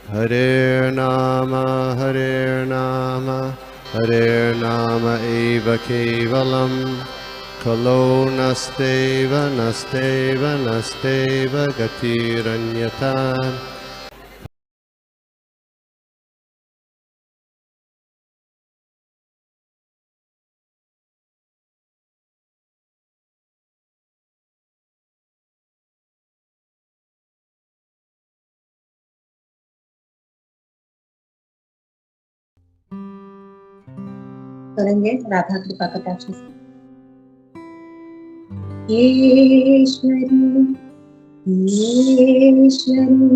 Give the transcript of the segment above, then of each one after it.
Hare Nama eva kevalam Kalo nasteva nasteva nasteva gatiranyata. करेंगे राधा कृपा कटाक्ष से। ईश्वरी ईश्वरी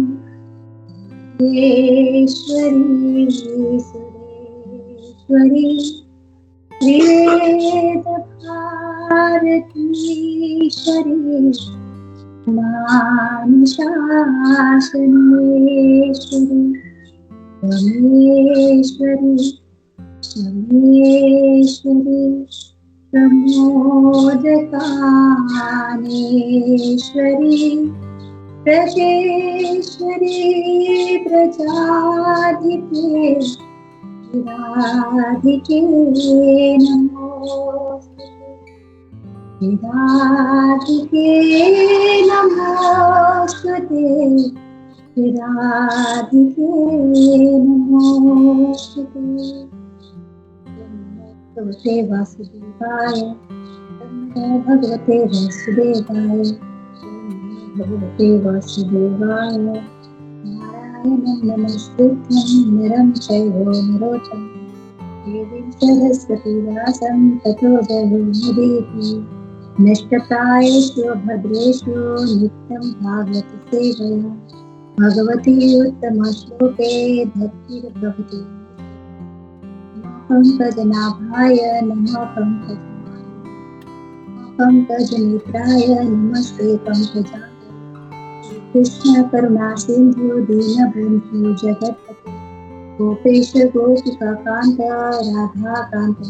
ईश्वरी सुरेश्वरी वेद भारतीश्वरी मानुषासनेश्वरी रमेश्वरी रमेश्वरी प्रमोदकानेश्वरी प्रजेश्वरी प्रजाधिके राधिके नमोस्तुते राधिके नमोस्तुते राधिके नमोस्तुते भगवते वासुदेवाय नमो भगवते वासुदेवाय भगवते वासुदेवाय नारायणं नमस्कृत्यं नरं चैव नरोत्तमं देवीं सरस्वती व्यासं ततो जयमुदीरये नष्टप्रायेषु भद्रेषु नित्यं भागवत सेवया भगवती उत्तमश्लोके भक्तिर्भवति पंकजनाभाय नमः पंकजनेत्राय नमस्ते पंकजाय कृष्ण करुणा सिंधु दीनबंधु जगत्पते गोपेश गोपिकाकांत राधा कांत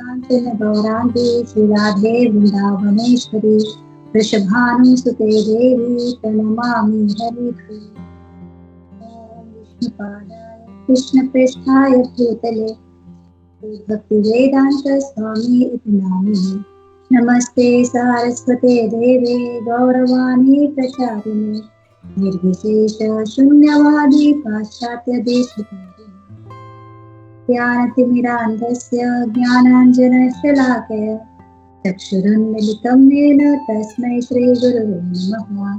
कांचन गौरांगी श्री राधे वृंदावनेश्वरी वृषभानुसुते देवी प्रणमामि हरिप्रिये विष्णुपादाय कृष्ण पृष्ठाय भूतले भक्ति वेदांत स्वामी इति नामिने नमस्ते सारस्वते देवे गौरवाणी प्रचारिणे निर्विशेष शून्यवादी पाश्चात्य देशकारिणे ज्ञानतिमिरान्धस्य ज्ञानाञ्जनशलाकया चक्षुरुन्मिलितं येन तस्मै श्रीगुरुवे नमः।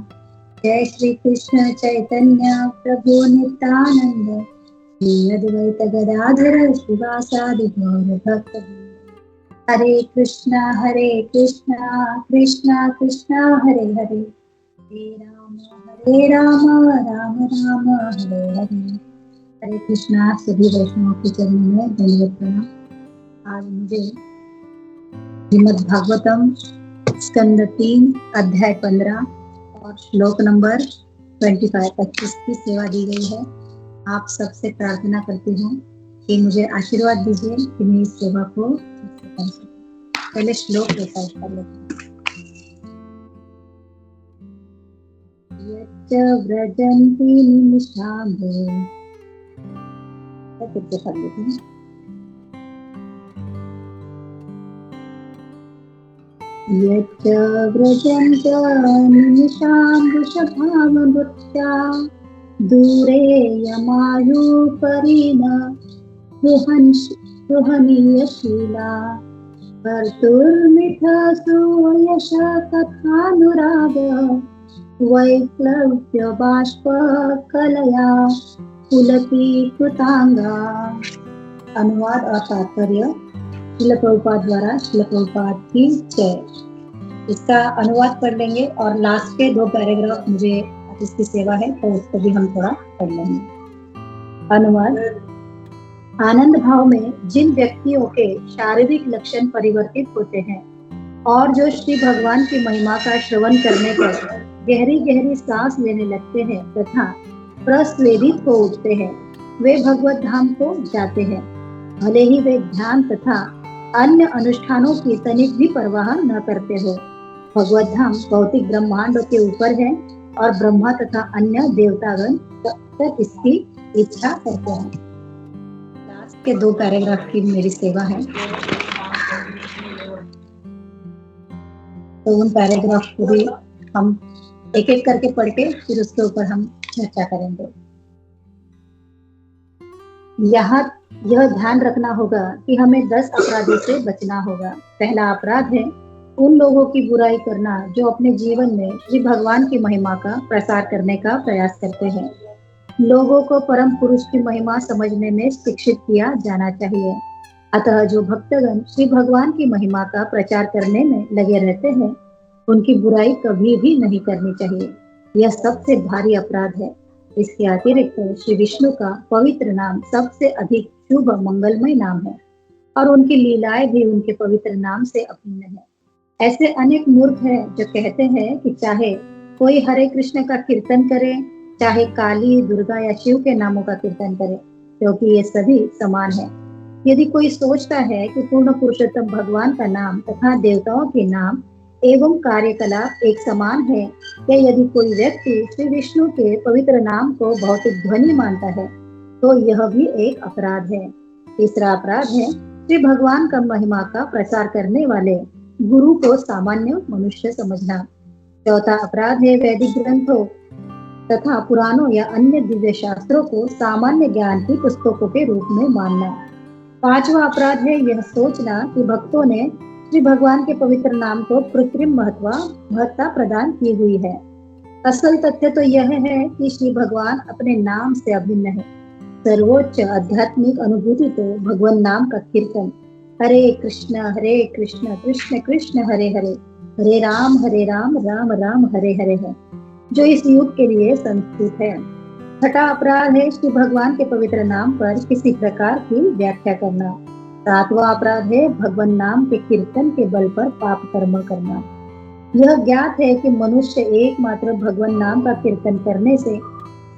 जय श्री कृष्ण चैतन्य प्रभु नित्यानंद श्री अद्वैत गदाधर श्रीवासादि गौर भक्त हरे कृष्णा कृष्णा कृष्णा हरे हरे हरे राम राम राम हरे हरे। हरे कृष्णा। सभी वैष्णवों के चरणों में दंडवत प्रणाम। आज मुझे श्रीमद् भागवतम स्कंद 3 अध्याय 15 और श्लोक नंबर 25 की सेवा दी गई है। आप सबसे प्रार्थना करती हूँ कि मुझे आशीर्वाद दीजिए कि मैं इस सेवा को ठीक से कर सकूं। पहले श्लोक रिसाइट कर लेते हैं। यच्च व्रजन्ति निमिषाम्भे, फिर से कर लेते हैं। यच्च व्रजन्त निमिषाम्भुषभावभृत्या दूरे यमायुपरिण गृहणीयशीला कर्तुर्मिथसु यश कथानुराग वैक्लव्य बाष्प कलया पुलकी कृतांगा। अनुवाद और तात्पर्य श्रील प्रभुपाद द्वारा श्रील प्रभुपाद की जय। इसका अनुवाद कर लेंगे और लास्ट के 2 पैराग्राफ मुझे इसकी सेवा है तो उसको भी हम थोड़ा पढ़ लेंगे। अनुवाद। आनंद भाव में जिन व्यक्तियों के शारीरिक लक्षण परिवर्तित होते हैं और जो श्री भगवान की महिमा का श्रवण करने पर गहरी गहरी सांस लेने लगते हैं तथा प्रस्वेदित हो उठते हैं, वे भगवत धाम को जाते हैं। भले ही वे ध्यान तथा अन्य अनुष्ठानों की तनिक भी परवाह न करते हो। भगवत धाम भौतिक ब्रह्मांडों के ऊपर है और ब्रह्मा तथा अन्य देवतागण तब इसकी इच्छा करते हैं। लास्ट के 2 पैराग्राफ की मेरी सेवा है, तो उन पैराग्राफ को भी हम एक एक करके पढ़ के फिर उसके ऊपर हम चर्चा करेंगे। यहाँ यह ध्यान रखना होगा कि हमें 10 अपराधों से बचना होगा। पहला अपराध है उन लोगों की बुराई करना जो अपने जीवन में श्री भगवान की महिमा का प्रसार करने का प्रयास करते हैं। लोगों को परम पुरुष की महिमा समझने में शिक्षित किया जाना चाहिए। अतः जो भक्तगण श्री भगवान की महिमा का प्रचार करने में लगे रहते हैं, उनकी बुराई कभी भी नहीं करनी चाहिए। यह सबसे भारी अपराध है। इसके अतिरिक्त श्री विष्णु का पवित्र नाम सबसे अधिक शुभ मंगलमय नाम है और उनकी लीलाएं भी उनके पवित्र नाम से अभिन्न है। ऐसे अनेक मूर्ख हैं जो कहते हैं कि चाहे कोई हरे कृष्ण का कीर्तन करे, चाहे काली, दुर्गा या शिव के नामों का कीर्तन करे, क्योंकि ये सभी समान है। यदि कोई सोचता है कि पूर्ण पुरुषोत्तम भगवान का नाम तथा देवताओं के नाम एवं कार्यकलाप एक समान है, या यदि कोई व्यक्ति श्री विष्णु के पवित्र नाम को भौतिक ध्वनि मानता है, तो यह भी एक अपराध है। तीसरा अपराध है श्री भगवान का महिमा का प्रचार करने वाले गुरु को सामान्य मनुष्य समझना। चौथा अपराध है वैदिक ग्रंथों तथा पुराणों या अन्य दिव्य शास्त्रों को सामान्य ज्ञान की पुस्तकों के रूप में मानना। पांचवा अपराध है यह सोचना कि भक्तों ने श्री भगवान के पवित्र नाम को कृत्रिम महत्ता प्रदान की हुई है। असल तथ्य तो यह है कि श्री भगवान अपने नाम से अभिन्न है। सर्वोच्च आध्यात्मिक अनुभूति तो भगवान नाम का कीर्तन हरे कृष्ण कृष्ण कृष्ण हरे हरे, हरे राम राम राम हरे हरे है, जो इस युग के लिए संस्कृत है। छठा अपराध है श्री भगवान के पवित्र नाम पर किसी प्रकार की व्याख्या करना। सातवां अपराध है भगवान नाम के कीर्तन के बल पर पाप कर्म करना। यह ज्ञात है कि मनुष्य एकमात्र भगवान नाम का कीर्तन करने से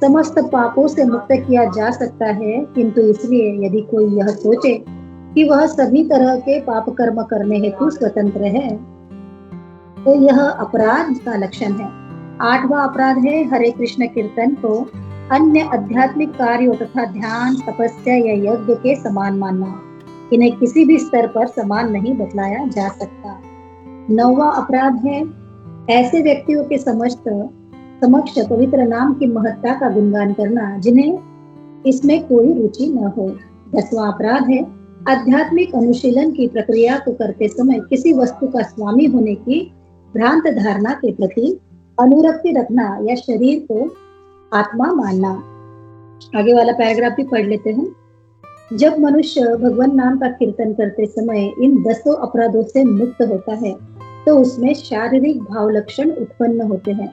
समस्त पापों से मुक्त किया जा सकता है, किंतु इसलिए यदि कोई यह सोचे कि वह सभी तरह के पाप कर्म करने हेतु स्वतंत्र है, तो यह अपराध का लक्षण है। आठवां अपराध है हरे कृष्ण कीर्तन को अन्य आध्यात्मिक कार्यों तथा ध्यान, तपस्या या यज्ञ के समान मानना। इन्हें किसी भी स्तर पर समान नहीं बतलाया जा सकता। नौवां अपराध है ऐसे व्यक्तियों के समक्ष पवित्र नाम की महत्ता का गुणगान करना जिन्हें इसमें कोई रुचि न हो। 10वां अपराध है आध्यात्मिक अनुशीलन की प्रक्रिया को करते समय किसी वस्तु का स्वामी होने की भ्रांत धारणा के प्रति अनुरक्ति रखना या शरीर को आत्मा मानना। आगे वाला पैराग्राफ भी पढ़ लेते हैं। जब मनुष्य भगवान नाम का कीर्तन करते समय इन 10 अपराधों से मुक्त होता है, तो उसमें शारीरिक भाव लक्षण उत्पन्न होते हैं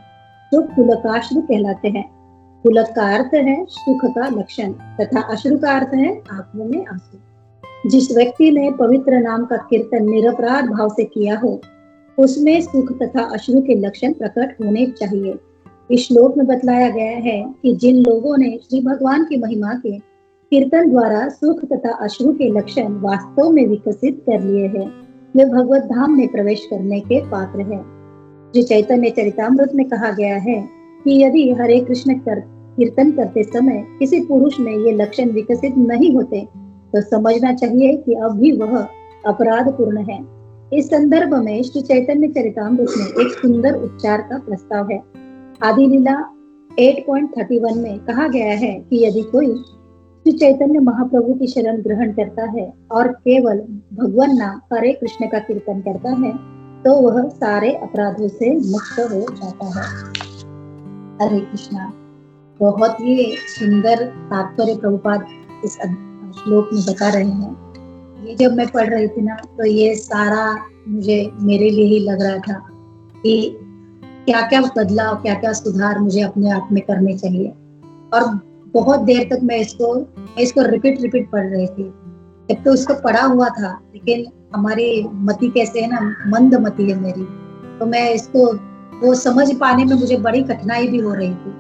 जो पुलकाश्रु कहलाते हैं। पुलक का अर्थ है सुख का लक्षण तथा अश्रु का अर्थ है आंखों में आंसू। जिस व्यक्ति ने पवित्र नाम का कीर्तन निरपराध भाव से किया हो, उसमें सुख तथा अश्रु के लक्षण प्रकट होने चाहिए। इस श्लोक में बतलाया गया है कि जिन लोगों ने श्री भगवान की महिमा के कीर्तन द्वारा सुख तथा अश्रु के लक्षण वास्तव में विकसित कर लिए हैं, वे भगवत धाम में प्रवेश करने के पात्र हैं। श्री चैतन्य चरितामृत में कहा गया है कि यदि हरे कृष्ण कीर्तन करते समय किसी पुरुष में ये लक्षण विकसित नहीं होते, तो समझना चाहिए कि अब भी वह अपराध पूर्ण है। इस संदर्भ में श्री चैतन्य चरितामृत में एक सुंदर उपचार का प्रस्ताव है। आदि लीला 8.31 में कहा गया है कि यदि कोई श्री चैतन्य महाप्रभु की शरण ग्रहण करता है और केवल भगवान नाम हरे कृष्ण का कीर्तन करता है, तो वह सारे अपराधों से मुक्त हो जाता है। हरे कृष्णा। बहुत ही सुंदर तात्पर्य प्रभुपाद इस श्लोक में बता रहे हैं। ये जब मैं पढ़ रही थी ना, तो ये सारा मुझे मेरे लिए ही लग रहा था कि क्या क्या बदलाव, क्या क्या सुधार मुझे अपने आप में करने चाहिए। और बहुत देर तक मैं इसको रिपीट पढ़ रही थी। जब तो उसको पढ़ा हुआ था, लेकिन हमारी मति कैसे है ना, मंद मति है मेरी, तो मैं इसको वो समझ पाने में मुझे बड़ी कठिनाई भी हो रही थी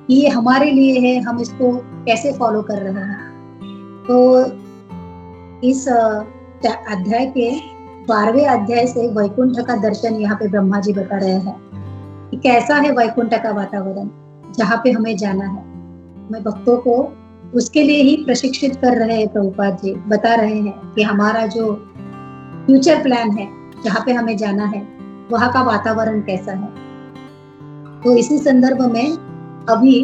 कि ये हमारे लिए है, हम इसको कैसे फॉलो कर रहे हैं। तो इस अध्याय के 12वें अध्याय से वैकुंठ का दर्शन यहाँ पे ब्रह्मा जी बता रहे हैं। कि कैसा है वैकुंठ का वातावरण, जहाँ पे हमें जाना है। हमें भक्तों को उसके लिए ही प्रशिक्षित कर रहे हैं प्रभुपाद जी, बता रहे हैं कि हमारा जो फ्यूचर प्लान है, जहाँ पे हमें जाना है, वहाँ का वातावरण कैसा है। तो इसी संदर्भ में अभी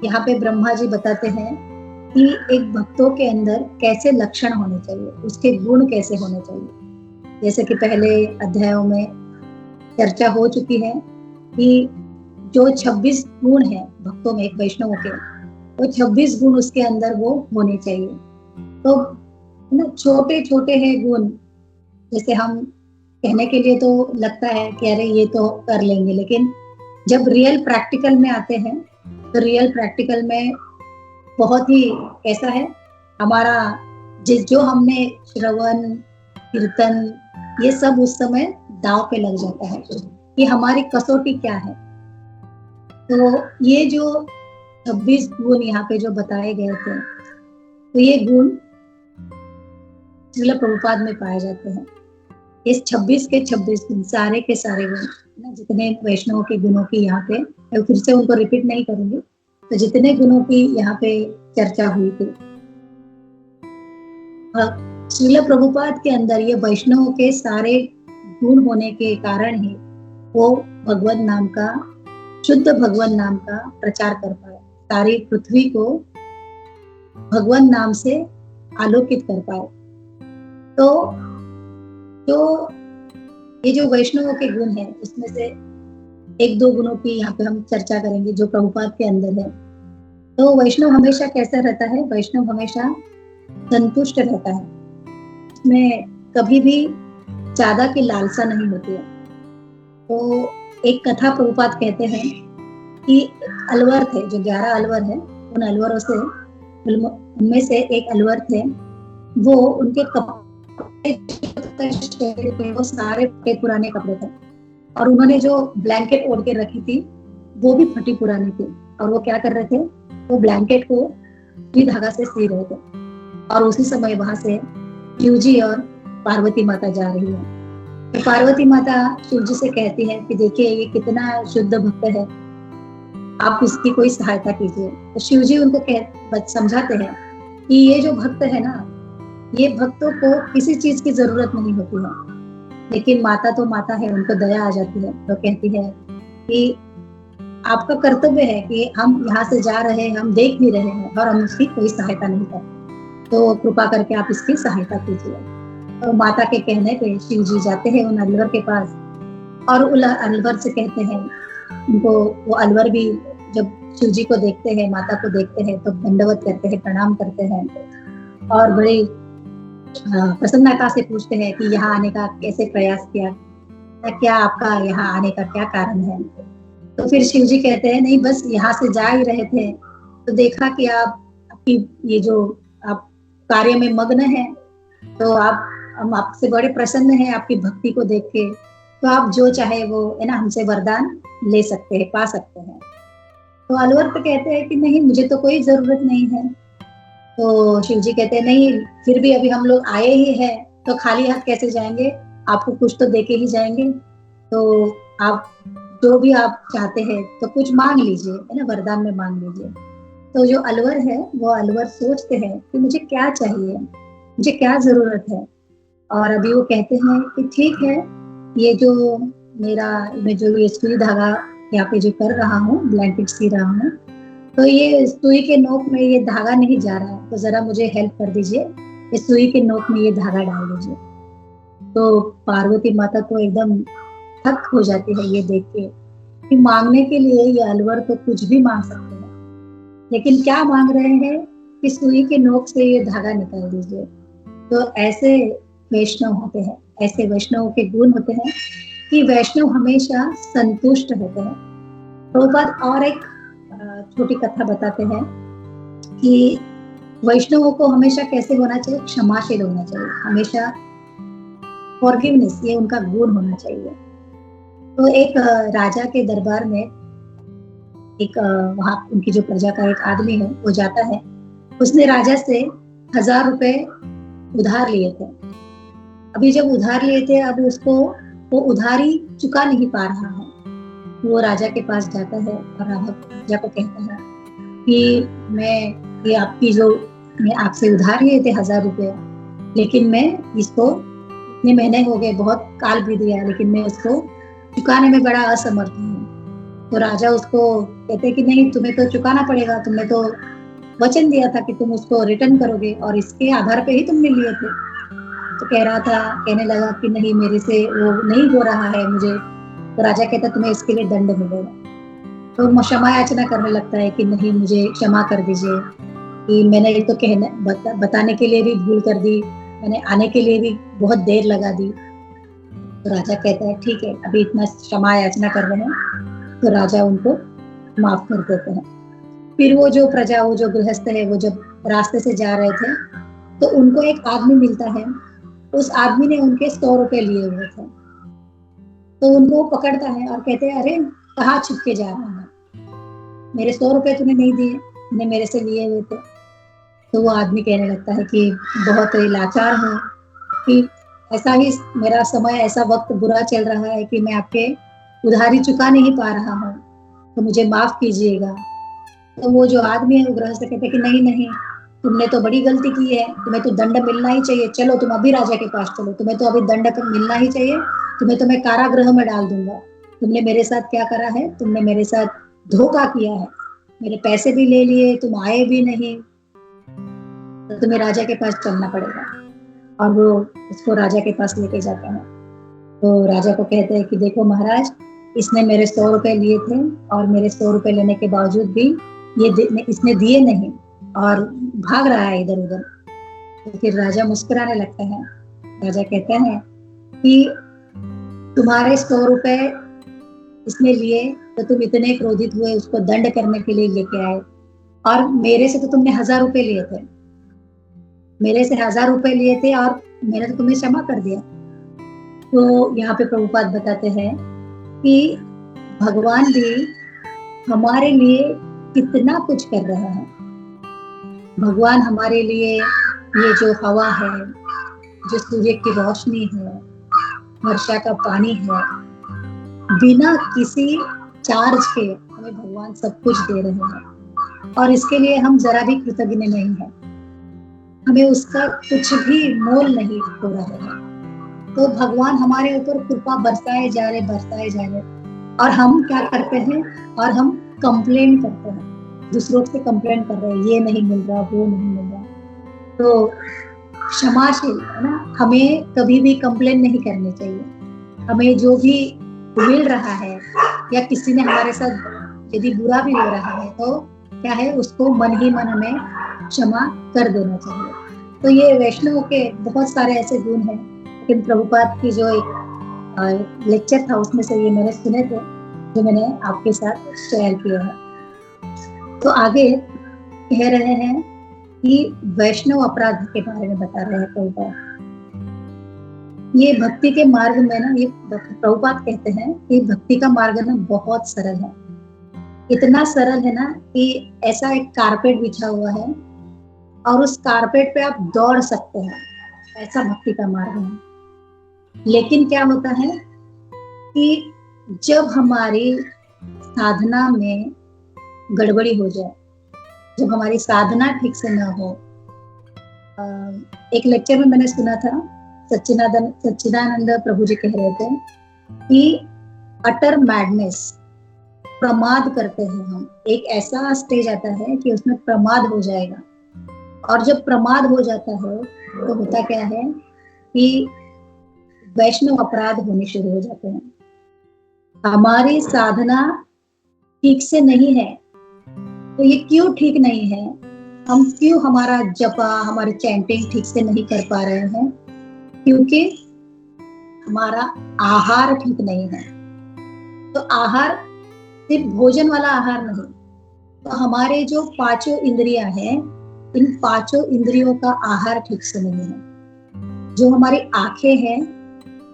यहाँ पे ब्रह्मा जी बताते हैं कि एक भक्तों के अंदर कैसे लक्षण होने चाहिए, उसके गुण कैसे होने चाहिए। जैसे कि पहले अध्यायों में चर्चा हो चुकी है कि जो 26 गुण है भक्तों में, एक वैष्णव के, वो 26 गुण उसके अंदर वो होने चाहिए। तो ना छोटे छोटे हैं गुण, जैसे हम कहने के लिए तो लगता है कि अरे ये तो कर लेंगे, लेकिन जब रियल प्रैक्टिकल में आते हैं तो रियल प्रैक्टिकल में बहुत ही कैसा है, हमारा जो हमने श्रवण कीर्तन ये सब उस समय दांव पे लग जाता है कि हमारी कसौटी क्या है। तो ये जो 26 गुण यहाँ पे जो बताए गए थे, तो ये गुण श्रील प्रभुपाद में पाए जाते हैं। इस 26 के 26 गुण, सारे के सारे गुण ना, जितने वैष्णव के गुणों की यहाँ पे, मैं फिर से उनको रिपीट नहीं करूंगी, तो जितने गुणों की यहाँ पे चर्चा हुई थी, श्रील प्रभुपाद के अंदर ये वैष्णव के सारे गुण होने के कारण ही वो भगवत नाम का, शुद्ध भगवत नाम का प्रचार कर पाए, सारी पृथ्वी को भगवान नाम से आलोकित कर पाए। तो जो ये जो वैष्णवों के गुण है, उसमें से एक दो गुणों की यहाँ पे हम चर्चा करेंगे जो प्रभुपाद के अंदर है। तो वैष्णव हमेशा कैसा रहता है, वैष्णव हमेशा संतुष्ट रहता है, उसमें कभी भी ज्यादा की लालसा नहीं होती है। तो एक कथा प्रभुपाद कहते हैं कि अलवर थे, जो 11 अलवर है, उन अलवरों से, उनमें से एक अलवर थे, वो उनके कपड़े वो सारे पुराने कपड़े थे, और उन्होंने जो ब्लैंकेट ओढ़ के रखी थी वो भी फटी पुरानी थी। और वो क्या कर रहे थे, वो ब्लैंकेट को सुई धागा से सी रहे थे। और उसी समय वहां से शिव जी और पार्वती माता जा रही है। तो पार्वती माता शिव जी से कहती है कि देखिए ये कितना शुद्ध भक्त है, आप इसकी कोई सहायता कीजिए। तो शिव जी उनको समझाते हैं कि ये जो भक्त है ना, ये भक्तों को किसी चीज की जरूरत नहीं होती है, लेकिन माता तो माता है, उनको दया आ जाती है। तो कहती है कि आपका कर्तव्य है कि हम यहाँ से जा रहे हैं, हम देख भी रहे हैं और हम उसकी कोई सहायता नहीं करते, तो कृपा करके आप इसकी सहायता कीजिए। तो माता के कहने पे शिव जी जाते हैं उन अलवर के पास, और उन अलवर से कहते हैं उनको, वो अलवर भी जब शिव जी को देखते हैं, माता को देखते हैं, तो दंडवत करते हैं, प्रणाम करते हैं, और बड़ी प्रसन्नता से पूछते हैं कि यहाँ आने का कैसे प्रयास किया, क्या आपका यहाँ आने का क्या कारण है। तो फिर शिव जी कहते हैं नहीं, बस यहाँ से जा ही रहे थे तो देखा कि आपकी ये जो आप कार्य में मग्न है, तो हम आपसे बड़े प्रसन्न हैं आपकी भक्ति को देख के, तो आप जो चाहे वो है ना हमसे वरदान ले सकते हैं, पा सकते हैं। तो अलवर तो कहते हैं कि नहीं, मुझे तो कोई जरूरत नहीं है। तो शिव जी कहते हैं नहीं, फिर भी अभी हम लोग आए ही हैं, तो खाली हाथ कैसे जाएंगे, आपको कुछ तो देके ही जाएंगे, तो आप जो भी आप चाहते हैं तो कुछ मांग लीजिए, है ना, वरदान में मांग लीजिए। तो जो अलवर है, वो अलवर सोचते हैं कि मुझे क्या चाहिए, मुझे क्या जरूरत है। और अभी वो कहते हैं कि ठीक है, ये जो मैं जो ये सुई धागा यहाँ पे जो कर रहा हूँ, ब्लैंकेट सी रहा हूँ, तो ये सुई के नोक में ये धागा नहीं जा रहा है, तो जरा मुझे हेल्प कर दीजिए, ये सुई के नोक में ये धागा डाल दीजिए। तो पार्वती माता तो एकदम थक हो जाती है ये देख के कि मांगने के लिए ये अलवर तो कुछ भी मांग सकते हैं, लेकिन क्या मांग रहे हैं कि सुई के नोक से ये धागा निकाल दीजिए। तो ऐसे वैष्णव होते हैं, ऐसे वैष्णव के गुण होते हैं कि वैष्णव हमेशा संतुष्ट होते हैं। प्रभुपाद और एक छोटी कथा बताते हैं कि वैष्णवों को हमेशा कैसे होना चाहिए, क्षमाशील होना चाहिए, हमेशा फॉरगिवनेस, ये उनका गुण होना चाहिए। तो एक राजा के दरबार में एक वहां उनकी जो प्रजा का एक आदमी है, वो जाता है, उसने राजा से 1000 रुपए उधार लिए थे। अभी जब उधार लिए थे, अब उसको वो उधारी चुका नहीं पा रहा है, वो राजा के पास जाता है और राजा को कहता है कि मैं आपसे उधार लिए थे 1000 रुपये, लेकिन मैं इसको इतने महीने हो गए, बहुत काल बीत गया, लेकिन मैं उसको चुकाने में बड़ा असमर्थ हूँ। तो राजा उसको कहते कि नहीं, तुम्हें तो चुकाना पड़ेगा, तुमने तो वचन दिया था कि तुम उसको रिटर्न करोगे और इसके आधार पे ही तुमने लिए थे। तो कहने लगा कि नहीं, मेरे से वो नहीं हो रहा है मुझे। तो राजा कहता तुम्हें इसके लिए दंड मिलेगा। तो क्षमा याचना करने लगता है कि नहीं, मुझे क्षमा कर दीजिए कि मैंने एक तो बताने के लिए भी भूल कर दी, मैंने आने के लिए भी बहुत देर लगा दी। तो राजा कहता है ठीक है, अभी इतना क्षमा याचना कर रहे हैं। तो राजा उनको माफ कर देते हैं। फिर वो जो गृहस्थ है, वो जब रास्ते से जा रहे थे तो उनको एक आदमी मिलता है। उस आदमी ने उनके 100 रुपए लिए हुए थे। तो उनको पकड़ता है और कहते हैं अरे कहाँ छुप के जा रहा है, मेरे 100 रुपए तूने नहीं दिए, तूने मेरे से लिए हुए थे। तो वो आदमी कहने लगता है कि बहुत लाचार हूँ कि ऐसा ही मेरा समय, ऐसा वक्त बुरा चल रहा है कि मैं आपके उधारी चुका नहीं पा रहा हूँ, तो मुझे माफ कीजिएगा। तो वो जो आदमी है वो गृहस्थ कहते कि नहीं, तुमने तो बड़ी गलती की है, तुम्हें तो दंड मिलना ही चाहिए, चलो तुम अभी राजा के पास चलो, तुम्हें तो अभी दंड मिलना ही चाहिए, तुम्हें तो मैं कारागृह में डाल दूंगा। तुमने मेरे साथ क्या करा है, तुमने मेरे साथ धोखा किया है, मेरे पैसे भी ले लिए, तुम आए भी नहीं, तो तुम्हें राजा के पास चलना पड़ेगा। और वो उसको राजा के पास लेके जाता है। तो राजा को कहते हैं कि देखो महाराज, इसने मेरे 100 रुपए लिए थे और मेरे 100 रुपए लेने के बावजूद भी इसने दिए नहीं और भाग रहा है इधर उधर। तो फिर राजा मुस्कुराने लगता है। राजा कहते हैं कि तुम्हारे 100 रुपए इसने लिए तो तुम इतने क्रोधित हुए, उसको दंड करने के लिए लेके आए, और मेरे से तो तुमने 1000 रुपए लिए थे, मेरे से 1000 रुपए लिए थे और मैंने तो तुम्हें क्षमा कर दिया। तो यहाँ पे प्रभुपाद बताते हैं कि भगवान भी हमारे लिए कितना कुछ कर रहा है। भगवान हमारे लिए ये जो हवा है, जो सूर्य की रोशनी है, वर्षा का पानी है, बिना किसी चार्ज के हमें भगवान सब कुछ दे रहे हैं और इसके लिए हम जरा भी कृतज्ञ नहीं है, हमें उसका कुछ भी मोल नहीं हो रहा है। तो भगवान हमारे ऊपर कृपा बरसाए जा रहे और हम क्या करते हैं, और हम कंप्लेन करते हैं, दूसरों से कंप्लेन कर रहे हैं, ये नहीं मिल रहा, वो नहीं मिल रहा। तो क्षमाशील है ना, हमें कभी भी कंप्लेन नहीं करनी चाहिए। हमें जो भी मिल रहा है या किसी ने हमारे साथ यदि बुरा भी हो रहा है तो क्या है, उसको मन ही मन में क्षमा कर देना चाहिए। तो ये वैष्णव के बहुत सारे ऐसे गुण हैं, लेकिन प्रभुपाद की जो एक लेक्चर था उसमें से ये मैंने सुने थे, जो मैंने आपके साथ शेयर किया है। तो आगे कह रहे हैं कि वैष्णव अपराध के बारे में बता रहे हैं प्रभुपाद। ये भक्ति के मार्ग में ना, ये प्रभुपाद कहते हैं कि भक्ति का मार्ग ना बहुत सरल है, इतना सरल है ना कि ऐसा एक कारपेट बिछा हुआ है और उस कारपेट पे आप दौड़ सकते हैं, ऐसा भक्ति का मार्ग है। लेकिन क्या होता है कि जब हमारी साधना में गड़बड़ी हो जाए, जब हमारी साधना ठीक से ना हो, एक लेक्चर में मैंने सुना था, सच्चिदानंद प्रभु जी कह रहे थे कि अटर मैडनेस, प्रमाद करते हैं हम, एक ऐसा स्टेज आता है कि उसमें प्रमाद हो जाएगा। और जब प्रमाद हो जाता है तो होता क्या है कि वैष्णव अपराध होने शुरू हो जाते हैं। हमारी साधना ठीक से नहीं है, तो ये क्यों ठीक नहीं है, हम क्यों हमारा जपा, हमारी चैंटिंग ठीक से नहीं कर पा रहे हैं, क्योंकि हमारा आहार ठीक नहीं है। तो आहार सिर्फ भोजन वाला आहार नहीं, तो हमारे जो पांचों इंद्रियां हैं, इन पांचों इंद्रियों का आहार ठीक से नहीं है। जो हमारी आंखें हैं,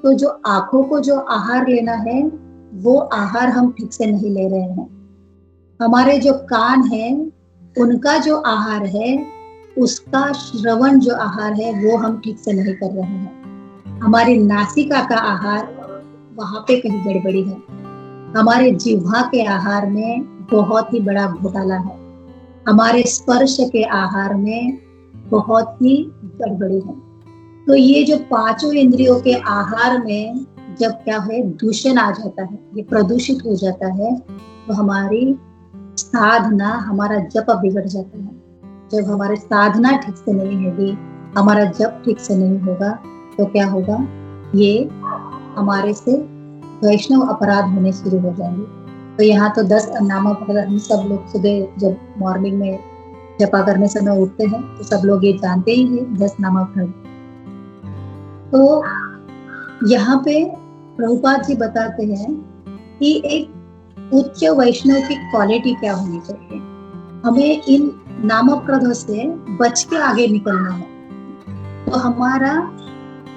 तो जो आंखों को जो आहार लेना है वो आहार हम ठीक से नहीं ले रहे हैं। हमारे जो कान हैं, उनका जो आहार है, उसका श्रवण जो आहार है वो हम ठीक से नहीं कर रहे हैं। हमारी नासिका का आहार, वहां पे कहीं गड़बड़ी है। हमारे जिह्वा के आहार में बहुत ही बड़ा घोटाला है। हमारे स्पर्श के आहार में बहुत ही गड़बड़ी है। तो ये जो पांचों इंद्रियों के आहार में जब क्या है दूषण आ जाता है, ये प्रदूषित हो जाता है, तो हमारी साधना, हमारा जप बिगड़ जाता है। जब हमारी साधना ठीक से नहीं होगी, हमारा जप ठीक से नहीं होगा, तो क्या होगा, ये हमारे से वैष्णव अपराध होने शुरू हो जाएंगे। तो यहाँ तो 10 नामापराध हम सब लोग सुबह जब मॉर्निंग में जपा करने समय उठते हैं तो सब लोग ये जानते ही है 10 नामापराध। तो यहाँ पे प्रभुपाद जी बताते हैं कि एक उच्च वैष्णव की क्वालिटी क्या होनी चाहिए। हमें इन नामप्रदों से बच के आगे निकलना है। तो हमारा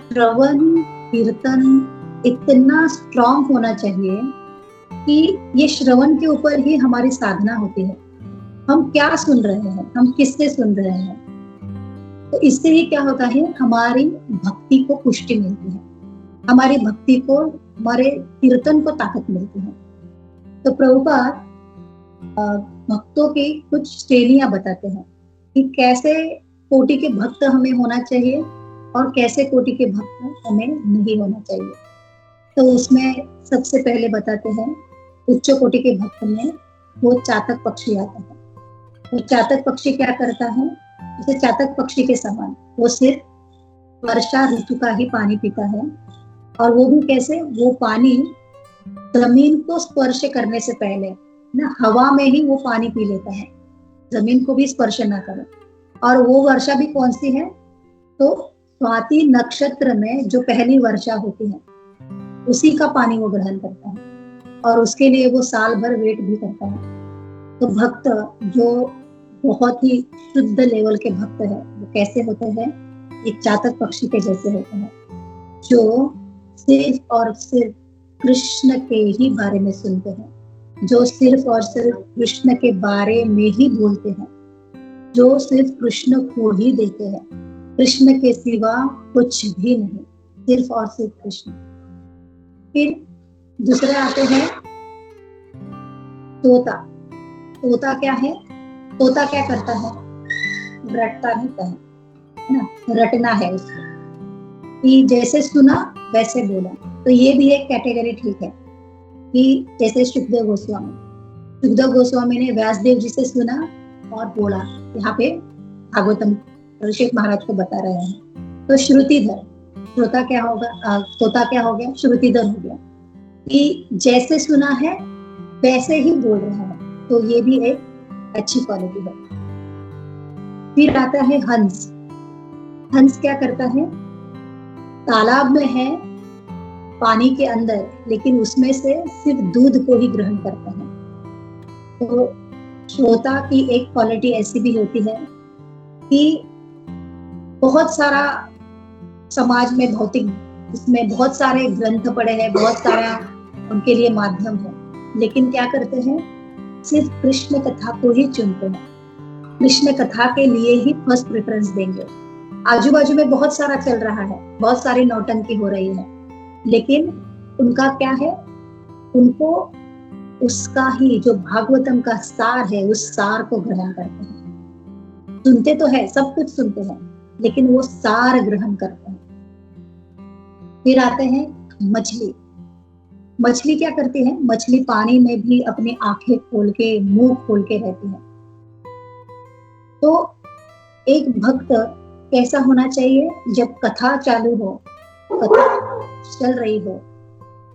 श्रवण कीर्तन इतना स्ट्रांग होना चाहिए कि ये श्रवण के ऊपर ही हमारी साधना होती है। हम क्या सुन रहे हैं, हम किससे सुन रहे हैं, तो इससे ही क्या होता है, हमारी भक्ति को पुष्टि मिलती है, हमारी भक्ति को, हमारे कीर्तन को ताकत मिलती है। तो प्रभुपाद भक्तों की कुछ श्रेणियां बताते हैं कि कैसे कोटि के भक्त हमें होना चाहिए और कैसे कोटि के भक्त हमें नहीं होना चाहिए। तो उसमें सबसे पहले बताते हैं उच्च कोटि के भक्त में वो चातक पक्षी आता है। वो चातक पक्षी क्या करता है, जैसे चातक पक्षी के समान वो सिर्फ वर्षा ऋतु का ही पानी पीता है, और वो भी कैसे, वो पानी जमीन को स्पर्श करने से पहले ना हवा में ही वो पानी पी लेता है, जमीन को भी स्पर्श ना करे। और वो वर्षा भी कौन सी है, तो स्वाति नक्षत्र में जो पहली वर्षा होती है उसी का पानी वो ग्रहण करता है, और उसके लिए वो साल भर वेट भी करता है। तो भक्त जो बहुत ही शुद्ध लेवल के भक्त है वो कैसे होते हैं, एक चातक पक्षी के जैसे होते हैं, जो सिर्फ और सिर्फ कृष्ण के ही बारे में सुनते हैं, जो सिर्फ और सिर्फ कृष्ण के बारे में ही बोलते हैं, जो सिर्फ कृष्ण को ही देते हैं, कृष्ण के सिवा कुछ भी नहीं, सिर्फ और सिर्फ कृष्ण। फिर दूसरे आते हैं तोता। तोता क्या है, तोता क्या करता है, रटता रहता है ना, रटना है उसको कि जैसे सुना वैसे बोला। तो ये भी एक कैटेगरी ठीक है कि जैसे सुखदेव गोस्वामी ने व्यासदेव जी से सुना और बोला, यहाँ पे भागवतम ऋषिक महाराज को बता रहे हैं। तो श्रुतिधर, श्रोता क्या होगा, तोता क्या हो गया, श्रुतिधर हो गया कि जैसे सुना है वैसे ही बोल रहा है। तो ये भी एक अच्छी क्वालिटी है। फिर आता है हंस। हंस क्या करता है, तालाब में है पानी के अंदर, लेकिन उसमें से सिर्फ दूध को ही ग्रहण करता है। तो श्रोता की एक क्वालिटी ऐसी भी होती है कि बहुत सारा समाज में भौतिक, इसमें बहुत सारे ग्रंथ पढ़े हैं, बहुत सारा उनके लिए माध्यम है, लेकिन क्या करते हैं, सिर्फ कृष्ण कथा को ही चुनते हैं, कृष्ण कथा के लिए ही फर्स्ट प्रेफरेंस देंगे। आजू बाजू में बहुत सारा चल रहा है, बहुत सारी नौटंकी हो रही है, लेकिन उनका क्या है, उनको उसका ही जो भागवतम का सार है उस सार को ग्रहण करते हैं। सुनते तो है, सब कुछ सुनते हैं, लेकिन वो सार ग्रहण करते हैं। फिर आते हैं मछली। मछली क्या करती है, मछली पानी में भी अपनी आंखें खोल के, मुंह खोल के रहती है। तो एक भक्त कैसा होना चाहिए, जब कथा चालू हो, कथा चल रही हो,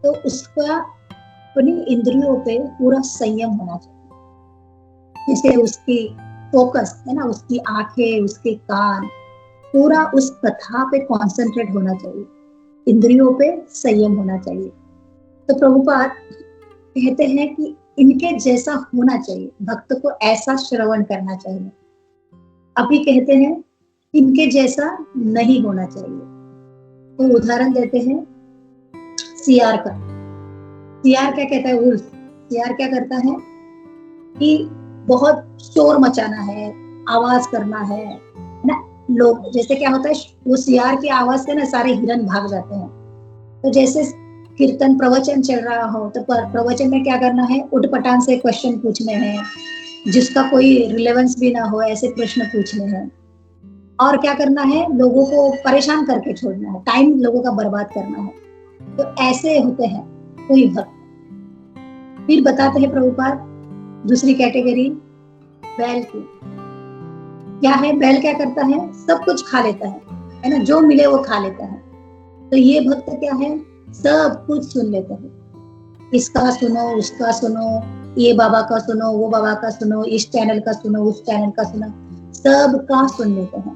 तो उसका अपनी इंद्रियों पे पूरा संयम होना चाहिए। जैसे उसकी फोकस है ना, उसकी आंखें, उसके कान, पूरा उस कथा पे कॉन्सेंट्रेट होना चाहिए, इंद्रियों पे संयम होना चाहिए। तो प्रभुपाद कहते हैं कि इनके जैसा होना चाहिए, भक्त को ऐसा श्रवण करना चाहिए। अभी कहते हैं इनके जैसा नहीं होना चाहिए। तो उदाहरण देते हैं सियार का। सियार क्या कहता है, उल्फ। सियार क्या करता है कि बहुत शोर मचाना है, आवाज करना है ना। लोग जैसे क्या होता है, वो सियार की आवाज से ना सारे हिरन भाग जाते हैं। तो जैसे कीर्तन प्रवचन चल रहा हो तो प्रवचन में क्या करना है, उठपटांग से क्वेश्चन पूछने हैं, जिसका कोई रिलेवेंस भी ना हो ऐसे प्रश्न पूछने हैं। और क्या करना है, लोगों को परेशान करके छोड़ना है, टाइम लोगों का बर्बाद करना है। तो ऐसे होते हैं कोई भक्त। फिर बताते हैं प्रभुपाद दूसरी कैटेगरी बैल की। क्या है, बैल क्या करता है, सब कुछ खा लेता है ना, जो मिले वो खा लेता है। तो ये भक्त क्या है, सब कुछ सुन लेते हैं, इसका सुनो उसका सुनो, ये बाबा का सुनो वो बाबा का सुनो, इस चैनल का सुनो उस चैनल का सुनो, सबका सुन लेते हैं,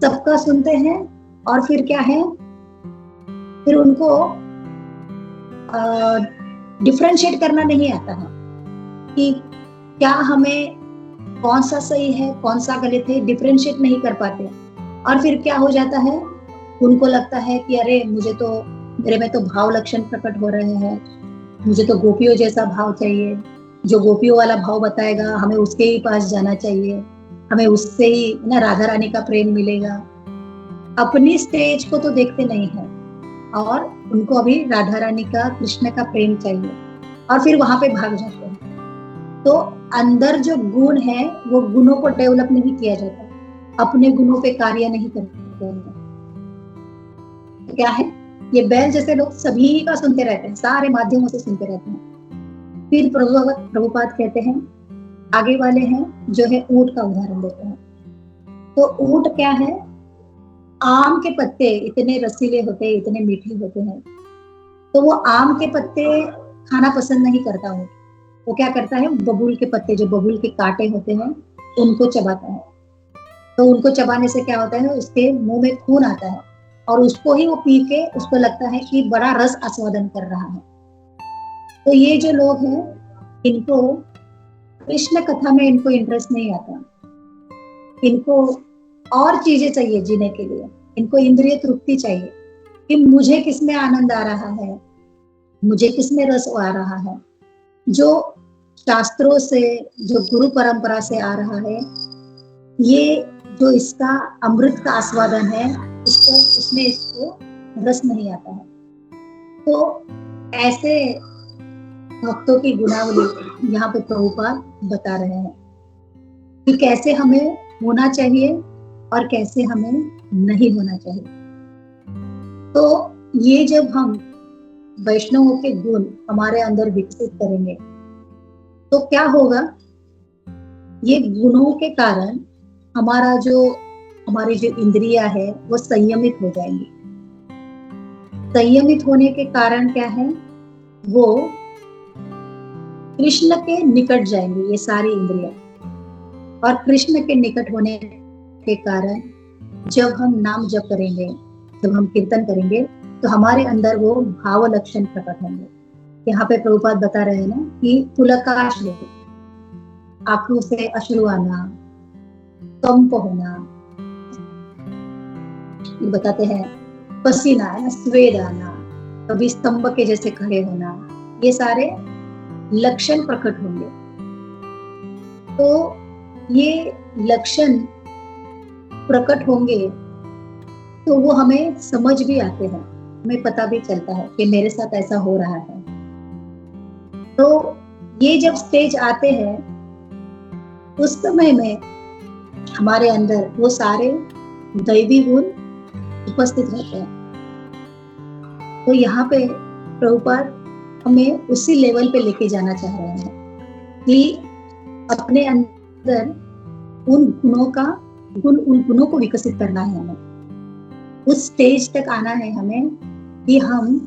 सबका सुनते हैं। और फिर क्या है, फिर उनको डिफरेंशिएट करना नहीं आता है कि क्या हमें कौन सा सही है कौन सा गलत है, डिफरेंशिएट नहीं कर पाते। और फिर क्या हो जाता है, उनको लगता है कि अरे मेरे में तो भाव लक्षण प्रकट हो रहे हैं, मुझे तो गोपियों जैसा भाव चाहिए, जो गोपियों वाला भाव बताएगा हमें उसके ही पास जाना चाहिए, हमें उससे ही ना राधा रानी का प्रेम मिलेगा। अपनी स्टेज को तो देखते नहीं है और उनको अभी राधा रानी का कृष्ण का प्रेम चाहिए, और फिर वहां पे भाग जाते हैं। तो अंदर जो गुण है वो गुणों को डेवलप नहीं किया जाता, अपने गुणों पे कार्य नहीं करते हैं। क्या है, ये बैल जैसे लोग सभी का सुनते रहते हैं, सारे माध्यमों से सुनते रहते हैं। फिर प्रभुपाद कहते हैं आगे वाले हैं जो है ऊंट का उदाहरण देते हैं। तो ऊंट क्या है, आम के पत्ते इतने रसीले होते हैं, इतने मीठे होते हैं, तो वो आम के पत्ते खाना पसंद नहीं करता ऊंट। वो क्या करता है, बबूल के पत्ते, जो बबूल के कांटे होते हैं उनको चबाता है। तो उनको चबाने से क्या होता है, उसके मुंह में खून आता है और उसको ही वो पी के उसको लगता है कि बड़ा रस आस्वादन कर रहा है। तो ये जो लोग हैं इनको कृष्ण कथा में इनको इंटरेस्ट नहीं आता, इनको और चीजें चाहिए जीने के लिए, इनको इंद्रिय तृप्ति चाहिए कि मुझे किसमें आनंद आ रहा है, मुझे किसमें रस आ रहा है। जो शास्त्रों से, जो गुरु परंपरा से आ रहा है, ये जो इसका अमृत का आस्वादन है, इसमें इसको रस नहीं आता है। तो ऐसे भक्तों की गुणावली यहाँ पे प्रभुपाद बता रहे हैं कि कैसे हमें होना चाहिए और कैसे हमें नहीं होना चाहिए। तो ये जब हम वैष्णवों के गुण हमारे अंदर विकसित करेंगे तो क्या होगा, ये गुणों के कारण हमारी जो इंद्रिया है वो संयमित हो जाएंगी। संयमित होने के कारण क्या है, वो कृष्ण के निकट जाएंगे ये सारी इंद्रिया। और कृष्ण के निकट होने के कारण जब हम नाम जप करेंगे, जब हम कीर्तन करेंगे, तो हमारे अंदर वो भाव लक्षण प्रकट होंगे। यहाँ पे प्रभुपाद बता रहे हैं ना कि पुलकाश लेके आंखों से अश्रु आना, कंप होना, बताते हैं पसीना आना, स्वेद आना, कभी स्तंभ के जैसे खड़े होना, ये सारे लक्षण प्रकट होंगे। तो ये लक्षण प्रकट होंगे तो वो हमें समझ भी आते हैं, हमें पता भी चलता है कि मेरे साथ ऐसा हो रहा है। तो ये जब स्टेज आते हैं उस समय में हमारे अंदर वो सारे दैवी गुण उपस्थित रहते हैं। तो यहाँ पे प्रभुपाद हमें उसी लेवल पे लेके जाना चाह रहे हैं कि अपने अंदर उन गुणों को विकसित करना है हमें, उस स्टेज तक आना है हमें कि हम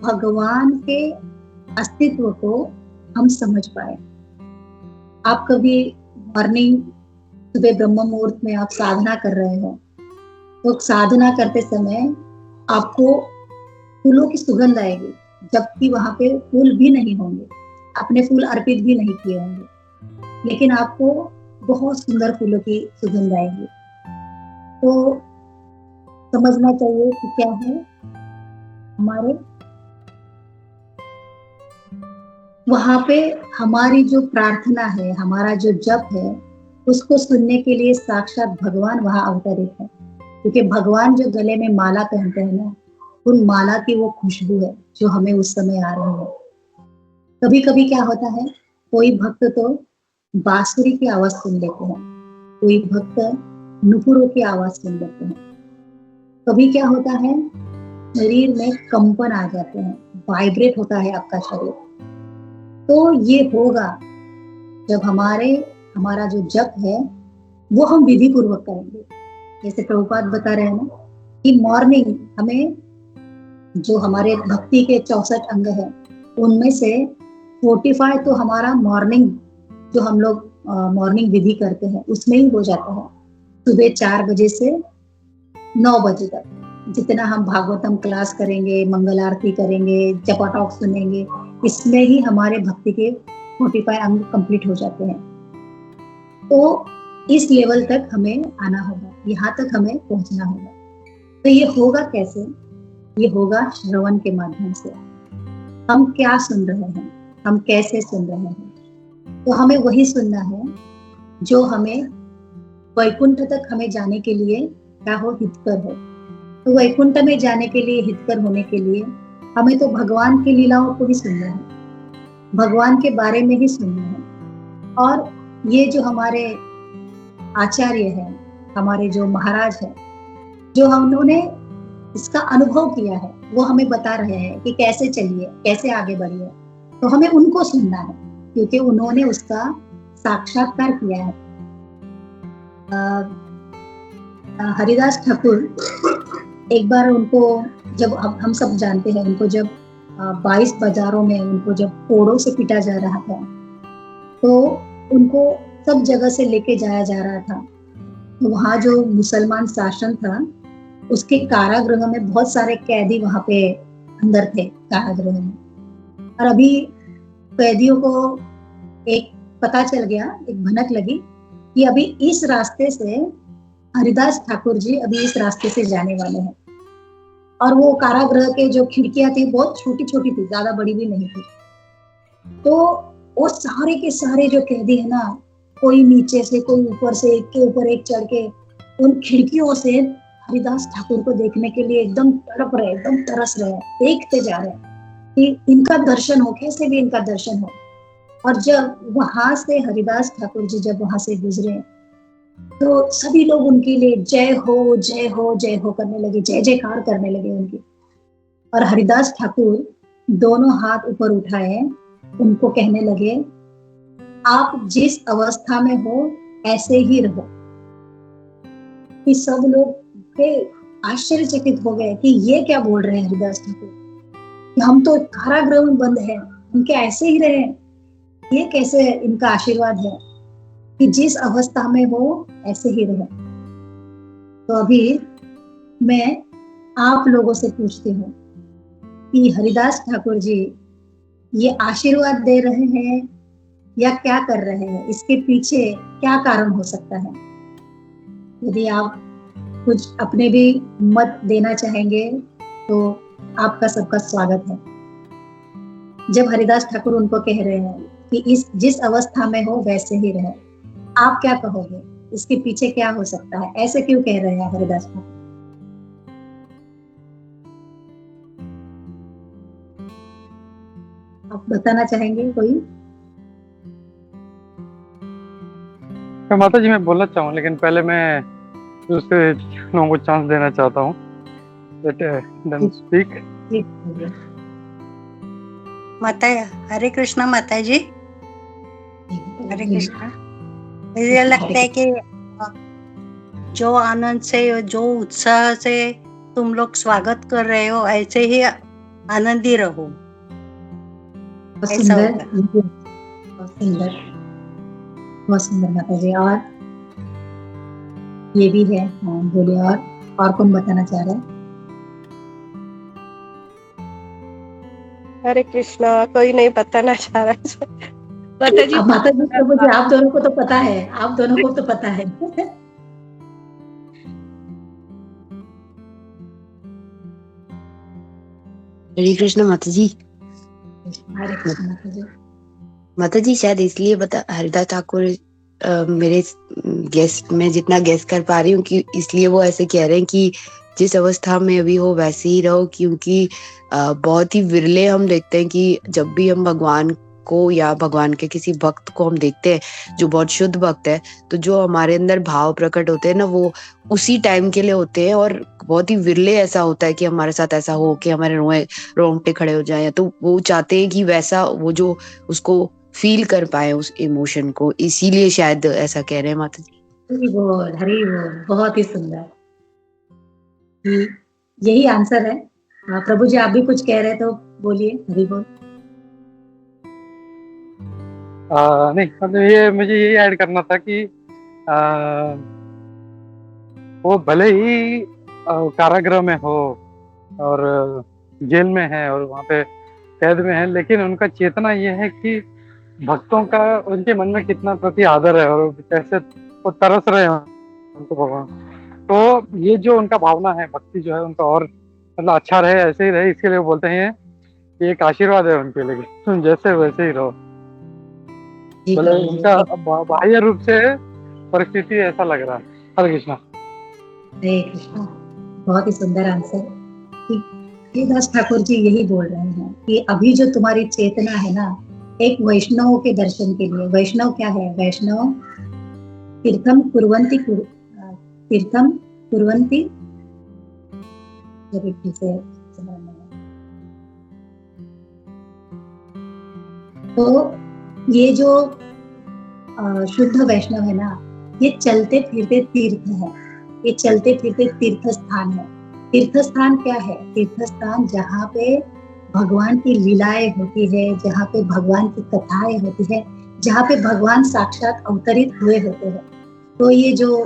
भगवान के अस्तित्व को हम समझ पाए। आप कभी मॉर्निंग सुबह ब्रह्म मुहूर्त में आप साधना कर रहे हो, तो साधना करते समय आपको फूलों की सुगंध आएगी, जबकि वहां पे फूल भी नहीं होंगे, आपने फूल अर्पित भी नहीं किए होंगे, लेकिन आपको बहुत सुंदर फूलों की सुगंध आएगी। तो समझना चाहिए कि क्या है, हमारे वहां पे हमारी जो प्रार्थना है, हमारा जो जप है, उसको सुनने के लिए साक्षात भगवान वहां अवतरित है। क्योंकि भगवान जो गले में माला पहनते हैं ना, उन माला की वो खुशबू है जो हमें उस समय आ रही है। कभी कभी क्या होता है, कोई भक्त तो बांसुरी की आवाज सुन लेते हैं, कोई भक्त नुपुरों की आवाज सुन लेते हैं। कभी क्या होता है, शरीर में कंपन आ जाते हैं, वाइब्रेट होता है आपका शरीर। तो ये होगा जब हमारा जो जप है वो हम विधि पूर्वक करेंगे। जैसे प्रभुपाद बता रहे हैं ना कि मॉर्निंग हमें, जो हमारे भक्ति के 64 अंग है उनमें से 45 तो हमारा मॉर्निंग, जो हम लोग मॉर्निंग विधि करते हैं उसमें ही हो जाता है। सुबह 4 बजे से 9 बजे तक जितना हम भागवतम क्लास करेंगे, मंगल आरती करेंगे, जपा टॉक सुनेंगे, इसमें ही हमारे भक्ति के 45 अंग कंप्लीट हो जाते हैं। तो इस लेवल तक हमें आना होगा, यहाँ तक हमें पहुंचना होगा। तो ये होगा कैसे? ये होगा श्रवण के माध्यम से। हम क्या सुन रहे हैं, हम कैसे सुन रहे हैं, तो हमें वही सुनना है जो हमें वैकुंठ तक हमें जाने के लिए क्या हो, हितकर हो। तो वैकुंठ में जाने के लिए, हितकर होने के लिए हमें तो भगवान की लीलाओं को ही सुनना है, भगवान के बारे में ही सुनना है। और ये जो हमारे आचार्य हैं, हमारे जो महाराज हैं, जो उन्होंने इसका अनुभव किया है, वो हमें बता रहे हैं कि कैसे चलिए, कैसे आगे बढ़िए। तो हमें उनको सुनना है क्योंकि उन्होंने उसका साक्षात्कार किया है। हरिदास ठाकुर एक बार उनको, जब हम सब जानते हैं उनको, जब 22 बाजारों में उनको जब कोड़ों से पीटा जा रहा था, तो उनको सब जगह से लेके जाया जा रहा था। तो वहाँ जो मुसलमान शासन था उसके कारागृह में बहुत सारे कैदी वहां पे अंदर थे कारागृह में। और अभी कैदियों को एक पता चल गया, एक भनक लगी कि अभी इस रास्ते से हरिदास ठाकुर जी अभी इस रास्ते से जाने वाले हैं। और वो कारागृह के जो खिड़कियां थी बहुत छोटी छोटी थी, ज्यादा बड़ी भी नहीं थी। तो वो सारे के सारे जो कैदी है ना, कोई नीचे से कोई ऊपर से, एक के ऊपर एक चढ़ के उन खिड़कियों से हरिदास ठाकुर को देखने के लिए एकदम तड़प रहे, एकदम तरस रहे, देखते जा रहे कि इनका दर्शन हो, कैसे भी इनका दर्शन हो। और जब वहां से हरिदास ठाकुर जी जब वहां से गुजरे तो सभी लोग उनके लिए जय हो जय हो जय हो करने लगे, जय जयकार करने लगे उनकी। और हरिदास ठाकुर दोनों हाथ ऊपर उठाए, उनको कहने लगे, आप जिस अवस्था में हो ऐसे ही रहो। कि सब लोग आश्चर्यचकित हो गए कि ये क्या बोल रहे हैं हरिदास ठाकुर, हम तो कारागृह में बंद हैं, हम क्या ऐसे ही रहे? ये कैसे इनका आशीर्वाद है कि जिस अवस्था में हो ऐसे ही रहे। तो अभी मैं आप लोगों से पूछती हूँ कि हरिदास ठाकुर जी ये आशीर्वाद दे रहे हैं या क्या कर रहे हैं, इसके पीछे क्या कारण हो सकता है? यदि आप कुछ अपने भी मत देना चाहेंगे तो आपका सबका स्वागत है। जब हरिदास ठाकुर उनको कह रहे हैं कि जिस अवस्था में हो वैसे ही रहे, आप क्या कहोगे? इसके पीछे क्या हो सकता है? ऐसे क्यों कह रहे हैं हरिदास ठाकुर? आप बताना चाहेंगे कोई? माता जी मैं बोलना चाहूँ, लेकिन पहले मैं दूसरे लोगों को चांस देना चाहता हूँ। स्पीक। माता, हरे कृष्णा माता जी, हरे कृष्णा। मुझे लगता है कि जो आनंद से, जो उत्साह से तुम लोग स्वागत कर रहे हो, ऐसे ही आनंदी रहो। ऐसा होगा। बहुत सुंदर माता जी। और ये भी है, हाँ बोलिए। और कौन बताना चाह रहे हैं? हरे कृष्णा, कोई नहीं बताना चाह रहा। माता जी, माता जी तो मुझे आप दोनों को तो पता है, आप दोनों को तो पता है। हरे कृष्ण माता जी। हरे कृष्ण माता जी। माता जी शायद इसलिए हरिदास ठाकुर मेरे गेस्ट में जितना गेस्ट कर पा रही हूँ कि इसलिए वो ऐसे कह रहे हैं कि जिस अवस्था में अभी हो वैसे ही रहो, क्योंकि बहुत ही विरले हम देखते हैं कि जब भी हम भगवान को या भगवान के किसी भक्त को हम देखते हैं जो बहुत शुद्ध भक्त है, तो जो हमारे अंदर भाव प्रकट होते हैं ना, वो उसी टाइम के लिए होते हैं। और बहुत ही विरले ऐसा होता है कि हमारे साथ ऐसा हो कि हमारे रोंगटे खड़े हो जाए। तो वो चाहते हैं कि वैसा वो जो उसको फील कर पाए उस इमोशन को, इसीलिए शायद ऐसा कह रहे हैं माता जी। हरी बोल, हरी बोल, बहुत ही सुंदर। यही आंसर है। प्रभु जी आप भी कुछ कह रहे तो बोलिए, हरी बोल। नहीं, मतलब ये मुझे यही ऐड करना था कि वो भले ही कारागृह में हो और जेल में है और वहाँ पे कैद में है, लेकिन उनका चेतना ये है कि भक्तों का उनके मन में कितना प्रति आदर है और कैसे वो तरस रहे हैं उनको भगवान। तो ये जो उनका भावना है, भक्ति जो है उनका और मतलब अच्छा रहे, ऐसे ही रहे, इसके लिए वो बोलते हैं ये एक आशीर्वाद है उनके लिए, तुम जैसे वैसे ही रहो। बोले उनका बाह्य रूप से परिस्थिति ऐसा लग रहा है। हरे कृष्णा। हरे कृष्णा, बहुत ही सुंदर आंसर। दास ठाकुर जी यही बोल रहे हैं कि अभी जो तुम्हारी चेतना है ना, एक वैष्णव के दर्शन के लिए। वैष्णव क्या है? वैष्णव तीर्थम कुर्वन्ति, तीर्थम कुर्वन्ति, तो ये जो शुद्ध वैष्णव है ना, ये चलते फिरते तीर्थ है, ये चलते फिरते तीर्थ स्थान है। तीर्थ स्थान क्या है? तीर्थ स्थान जहाँ पे भगवान की लीलाएं होती है, जहाँ पे भगवान की कथाएं होती है, जहाँ पे भगवान साक्षात अवतरित हुए होते हैं। तो ये जो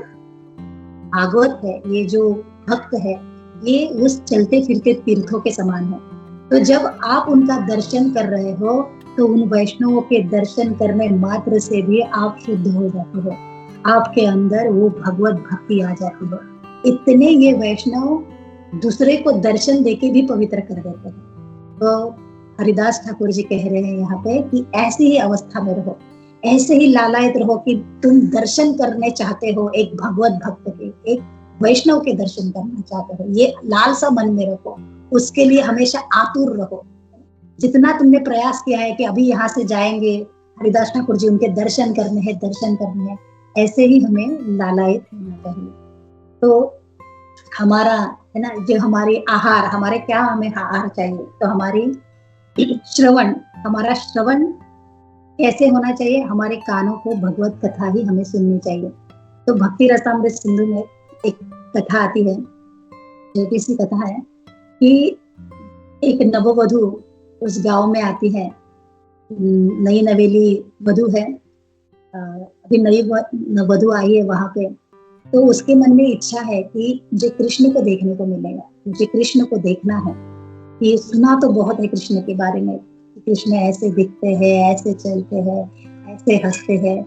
भागवत है, ये जो भक्त है, ये उस चलते फिरते तीर्थों के समान है। तो जब आप उनका दर्शन कर रहे हो तो उन वैष्णवों के दर्शन करने मात्र से भी आप शुद्ध हो जाते हो, आपके अंदर वो भगवत भक्ति आ जाती है। इतने ये वैष्णव दूसरे को दर्शन देके भी पवित्र कर देते हैं। तो हरिदास ठाकुर जी कह रहे हैं यहाँ पे कि ऐसी ही अवस्था में रहो, ऐसे ही लालायित रहो कि तुम दर्शन करने चाहते हो एक भगवत भक्त के, एक वैष्णव के दर्शन करना चाहते हो। ये लालसा मन में रखो, उसके लिए हमेशा आतुर रहो। जितना तुमने प्रयास किया है कि अभी यहाँ से जाएंगे हरिदास ठाकुर जी उनके दर्शन करने हैं, दर्शन करने हैं, ऐसे ही हमें लालायित होना चाहिए। तो हमारा है ना, जो हमारी आहार, हमारे क्या हमें आहार चाहिए, तो हमारी श्रवण, हमारा श्रवण कैसे होना चाहिए? हमारे कानों को भगवत कथा ही हमें सुननी चाहिए। तो भक्ति रसामृत सिंधु में एक कथा आती है, छोटी सी कथा है कि एक नववधू उस गांव में आती है, नई नवेली वधू है, अभी नई वधू आई है वहां पे। तो उसके मन में इच्छा है कि मुझे कृष्ण को देखने को मिलेगा, मुझे कृष्ण को देखना है। ये सुना तो बहुत है कृष्ण के बारे में, कृष्ण ऐसे दिखते हैं, ऐसे चलते हैं, ऐसे हंसते हैं,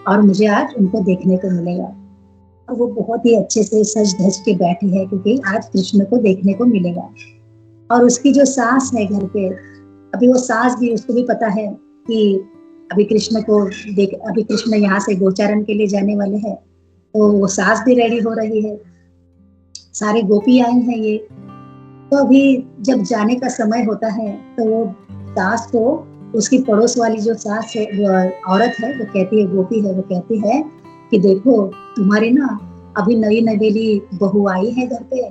और मुझे आज उनको देखने को मिलेगा। और वो बहुत ही अच्छे से सज धज के बैठी है क्योंकि आज कृष्ण को देखने को मिलेगा। और उसकी जो सास है घर पे, अभी वो सास भी, उसको भी पता है कि अभी कृष्ण को अभी कृष्ण यहाँ से गोचारण के लिए जाने वाले हैं, तो वो सास भी रेडी हो रही है, सारे गोपी आए हैं ये। तो अभी जब जाने का समय होता है तो वो सास को, उसकी पड़ोस वाली जो सास है, वो औरत है, वो कहती है, गोपी है, वो कहती है कि देखो तुम्हारी ना अभी नई नवेली बहू आई है घर पे,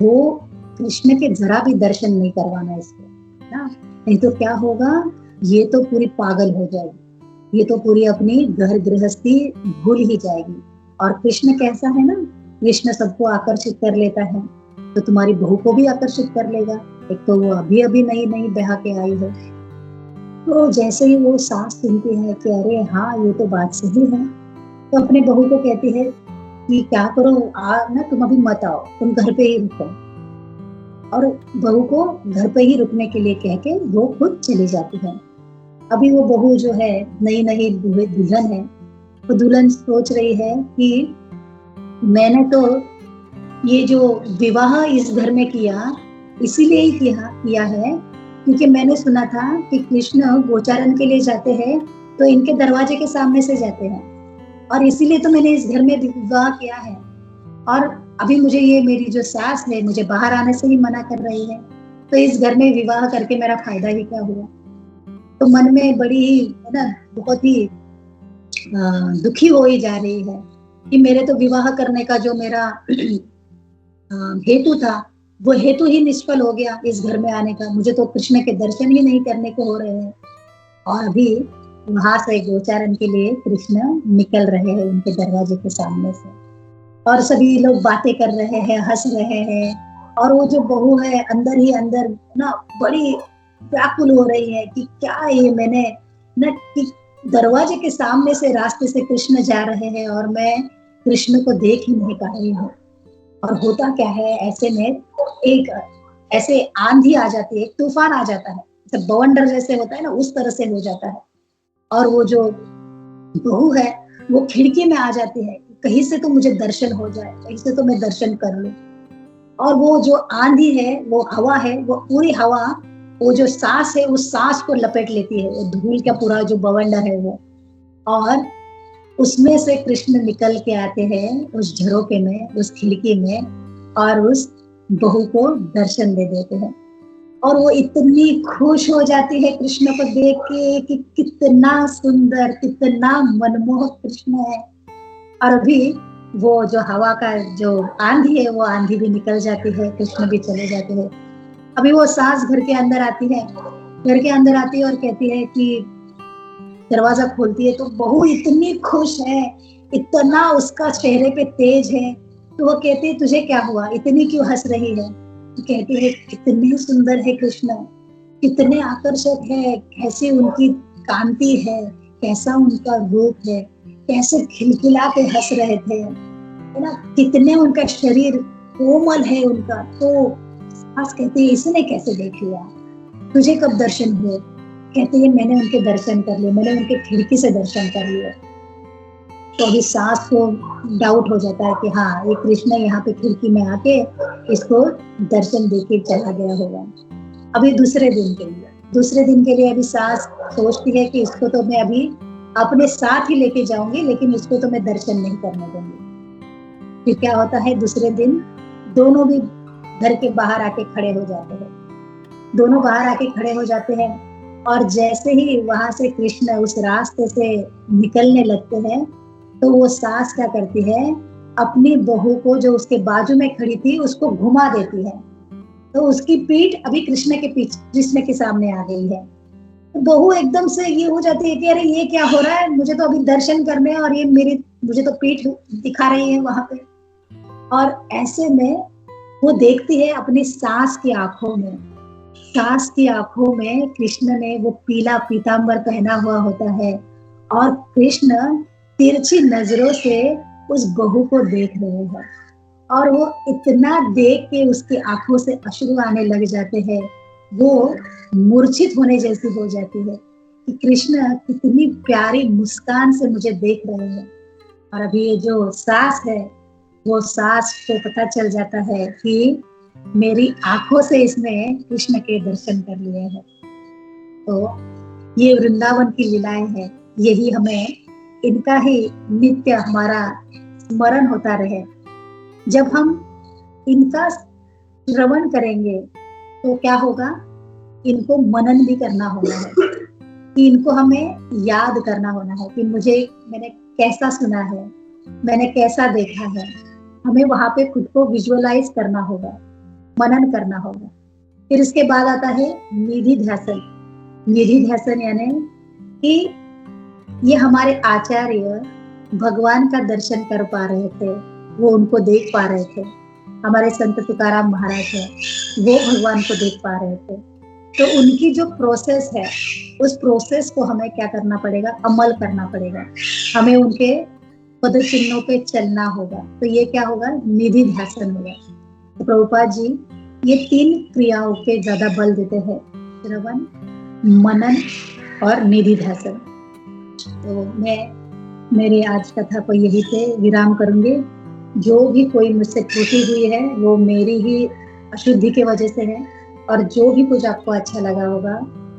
वो कृष्ण के जरा भी दर्शन नहीं करवाना इसको ना, नहीं तो क्या होगा, ये तो पूरी पागल हो जाएगी, ये तो पूरी अपनी घर गृहस्थी भूल ही जाएगी। और कृष्ण कैसा है ना, कृष्ण सबको आकर्षित कर लेता है, तो तुम्हारी बहू को भी आकर्षित कर लेगा, एक तो वो अभी अभी नई नई ब्याह के आई है। तो जैसे ही वो सास सुनती है कि अरे हाँ ये तो बात सही है, तो अपने बहू को कहती है कि क्या करो, ना तुम अभी मत आओ, तुम घर पे ही रुको। और बहू को घर पे ही रुकने के लिए कह के वो खुद चली जाती है। अभी वो बहू जो है, नई नई दुल्हन है, वो दुल्हन सोच रही है कि मैंने तो ये जो विवाह इस घर में किया इसीलिए ही किया है क्योंकि मैंने सुना था कि कृष्ण गोचारण के लिए जाते हैं तो इनके दरवाजे के सामने से जाते हैं, और इसीलिए तो मैंने इस घर में विवाह किया है। और अभी मुझे ये मेरी जो सास है मुझे बाहर आने से ही मना कर रही है, तो इस घर में विवाह करके मेरा फायदा ही क्या हुआ। तो मन में बड़ी ही है ना, बहुत ही दुखी हो ही जा रही है कि मेरे तो विवाह करने का जो मेरा हेतु था वो हेतु ही निष्फल हो गया इस घर में आने का। मुझे तो कृष्ण के दर्शन ही नहीं करने को हो रहे हैं। और अभी वहां से गोचारण के लिए कृष्ण निकल रहे हैं उनके दरवाजे के सामने से, और सभी लोग बातें कर रहे हैं, हंस रहे हैं। और वो जो बहू है अंदर ही अंदर ना बड़ी व्याकुल हो रही है कि क्या ये मैंने ना कि दरवाजे के सामने से रास्ते से कृष्ण जा रहे हैं और मैं कृष्ण को देख ही नहीं पा रही हूँ। और होता क्या है, ऐसे में एक ऐसे आंधी आ जाती है, एक तूफान आ जाता है, जैसे बवंडर जैसे होता है ना, उस तरह से हो जाता है। और वो जो बहू है वो खिड़की में आ जाती है, कहीं से तो मुझे दर्शन हो जाए, कहीं से तो मैं दर्शन कर लूं। और वो जो आंधी है, वो हवा है, वो पूरी हवा वो जो सांस है उस सांस को लपेट लेती है, वो धूल का पूरा जो बवंडर है वो। और उसमें से कृष्ण निकल के आते हैं उस झरोके में, उस खिड़की में, और उस बहू को दर्शन दे देते हैं। और वो इतनी खुश हो जाती है कृष्ण को देख के कि कितना सुंदर, कितना मनमोहक कृष्ण है। और अभी वो जो हवा का जो आंधी है वो आंधी भी निकल जाती है, कृष्ण भी चले जाते हैं। अभी वो सास घर के अंदर आती है, घर के अंदर आती है और कहती है कि दरवाजा खोलती है तो बहू इतनी खुश है, इतना उसका चेहरे पे तेज है। तो वो कहती है तुझे क्या हुआ, इतनी क्यों हंस रही है। तो कहती है कितने सुंदर है कृष्ण, कितने आकर्षक है, कैसी उनकी कांति है, कैसा उनका रूप है, कैसे खिलखिला के हंस रहे थे, है ना, कितने उनका शरीर कोमल है उनका। तो सास कहती है इसने कैसे देख लिया, तुझे कब दर्शन हुए। कहते हैं मैंने उनके दर्शन कर लिए, मैंने उनके खिड़की से दर्शन कर लिए। तो अभी सास को डाउट हो जाता है कि हाँ ये कृष्ण यहाँ पे खिड़की में आके इसको दर्शन देके चला गया होगा। अभी दूसरे दिन के लिए अभी सास सोचती है कि इसको तो मैं अभी अपने साथ ही लेके जाऊंगी, लेकिन इसको तो मैं दर्शन नहीं करने दूंगी। फिर क्या होता है, दूसरे दिन दोनों भी घर के बाहर आके खड़े हो जाते हैं। दोनों बाहर आके खड़े हो जाते हैं और जैसे ही वहां से कृष्ण उस रास्ते से निकलने लगते हैं तो वो सास क्या करती है, अपनी बहू को जो उसके बाजू में खड़ी थी उसको घुमा देती है। तो उसकी पीठ अभी कृष्ण के सामने आ गई है। तो बहू एकदम से ये हो जाती है कि अरे ये क्या हो रहा है, मुझे तो अभी दर्शन करने और ये मुझे तो पीठ दिखा रही है वहां पे। और ऐसे में वो देखती है अपनी सास की आंखों में, सास की आंखों में कृष्ण ने वो पीला पीतांबर पहना हुआ होता है और कृष्ण तिरछी नजरों से उस बहू को देख रहे हैं। और वो इतना देख के उसकी आंखों से अश्रु आने लग जाते हैं, वो मूर्छित होने जैसी हो जाती है कि कृष्ण कितनी प्यारी मुस्कान से मुझे देख रहे हैं। और अभी ये जो सास है, वो सास को पता चल जाता है कि मेरी आंखों से इसने कृष्ण के दर्शन कर लिए हैं। तो ये वृंदावन की लीलाएं हैं, यही हमें इनका ही नित्य हमारा स्मरण होता रहे। जब हम इनका श्रवण करेंगे तो क्या होगा, इनको मनन भी करना होना है, कि इनको हमें याद करना होना है कि मैंने कैसा सुना है, मैंने कैसा देखा है। हमें वहां पे खुद को विजुअलाइज करना होगा, मनन करना होगा। फिर इसके बाद आता है निधि ध्यासन। निधि ध्यासन यानी कि ये हमारे आचार्य भगवान का दर्शन कर पा रहे थे, वो उनको देख पा रहे थे। हमारे संत तुकाराम महाराज है, वो भगवान को देख पा रहे थे। तो उनकी जो प्रोसेस है, उस प्रोसेस को हमें क्या करना पड़ेगा, अमल करना पड़ेगा। हमें उनके पद चिन्हों पे चलना होगा। तो ये क्या होगा, निधि ध्यासन होगा। तो प्रभुपाद जी ये 3 क्रियाओं पे ज्यादा बल देते हैं, श्रवण, मनन और निधि ध्यासन। तो मैं मेरी आज कथा को यही पे विराम करूंगी। जो भी कोई मुझसे त्रुटि हुई है वो मेरी ही अशुद्धि की वजह से है, और जो भी कुछ आपको अच्छा लगा होगा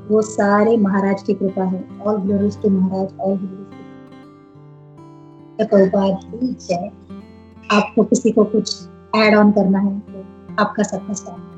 वो सारे महाराज की कृपा है। All glories to Maharaj, all glories to Prabhupada की जय। आपको किसी को कुछ ऐड ऑन करना है तो आपका सबका स्वागत।